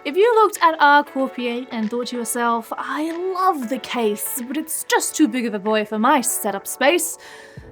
If you looked at our Core P8 and thought to yourself, I love the case, but it's just too big of a boy for my setup space,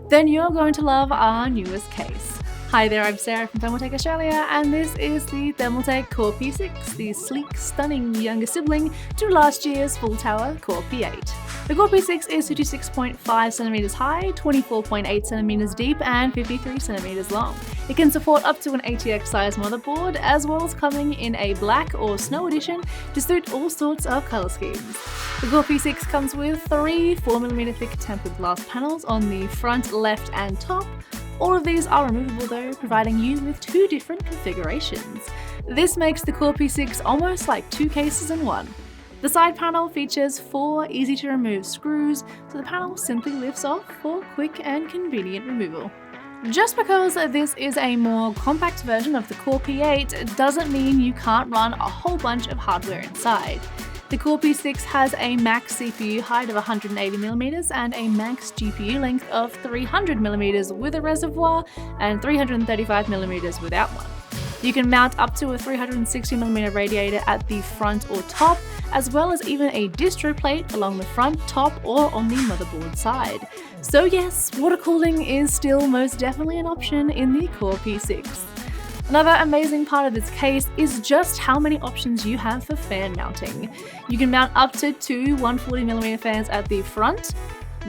then you're going to love our newest case. Hi there, I'm Sarah from Thermaltake Australia, and this is the Thermaltake Core P6, the sleek, stunning younger sibling to last year's full tower Core P8. The Core P6 is 56.5cm high, 24.8cm deep, and 53cm long. It can support up to an ATX size motherboard, as well as coming in a black or snow edition to suit all sorts of colour schemes. The Core P6 comes with 3 4mm thick tempered glass panels on the front, left, and top. All of these are removable though, providing you with 2 different configurations. This makes the Core P6 almost like 2 cases in one. The side panel features 4 easy to remove screws, so the panel simply lifts off for quick and convenient removal. Just because this is a more compact version of the Core P8 doesn't mean you can't run a whole bunch of hardware inside. The Core P6 has a max CPU height of 180mm and a max GPU length of 300mm with a reservoir and 335mm without one. You can mount up to a 360mm radiator at the front or top, as well as even a distro plate along the front, top, or on the motherboard side. So yes, water cooling is still most definitely an option in the Core P6. Another amazing part of this case is just how many options you have for fan mounting. You can mount up to 2 140mm fans at the front,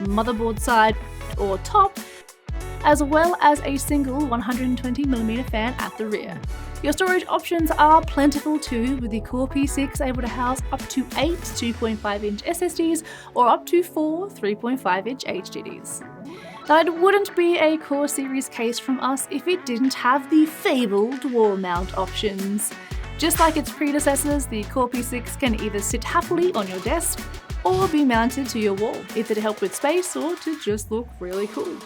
motherboard side, or top, as well as a single 120mm fan at the rear. Your storage options are plentiful too, with the Core P6 able to house up to 8 2.5-inch SSDs or up to 4 3.5-inch HDDs. Now, it wouldn't be a Core series case from us if it didn't have the fabled wall mount options. Just like its predecessors, the Core P6 can either sit happily on your desk or be mounted to your wall, either to help with space or to just look really cool.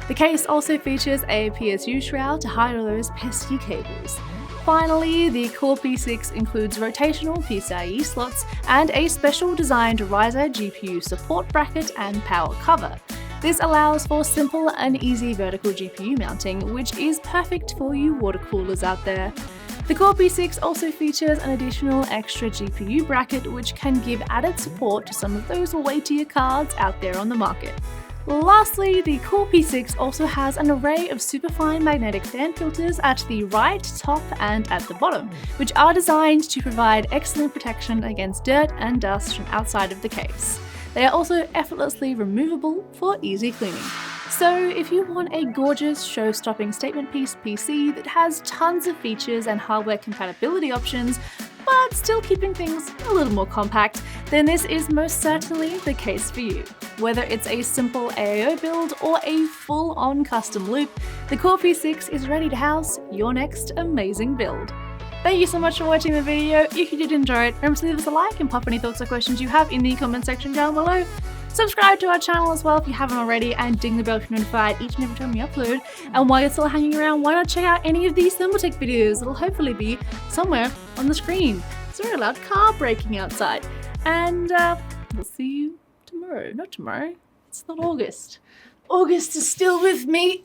The case also features a PSU Shroud to hide all those pesky cables. Finally, the Core P6 includes rotational PCIe slots and a special designed riser GPU support bracket and power cover. This allows for simple and easy vertical GPU mounting, which is perfect for you water coolers out there. The Core P6 also features an additional extra GPU bracket, which can give added support to some of those weightier cards out there on the market. Lastly, the Core P6 also has an array of superfine magnetic fan filters at the right, top, and at the bottom, which are designed to provide excellent protection against dirt and dust from outside of the case. They are also effortlessly removable for easy cleaning. So if you want a gorgeous show-stopping statement piece PC that has tons of features and hardware compatibility options, but still keeping things a little more compact, then this is most certainly the case for you. Whether it's a simple AIO build or a full-on custom loop, the Core P6 is ready to house your next amazing build. Thank you so much for watching the video. If you did enjoy it, remember to leave us a like and pop any thoughts or questions you have in the comment section down below. Subscribe to our channel as well if you haven't already, and ding the bell to be notified each and every time we upload. And while you're still hanging around, why not check out any of these Thermaltake videos? It'll hopefully be somewhere on the screen. It's a very loud car braking outside. And we'll see you tomorrow. Not tomorrow. It's not August. August is still with me.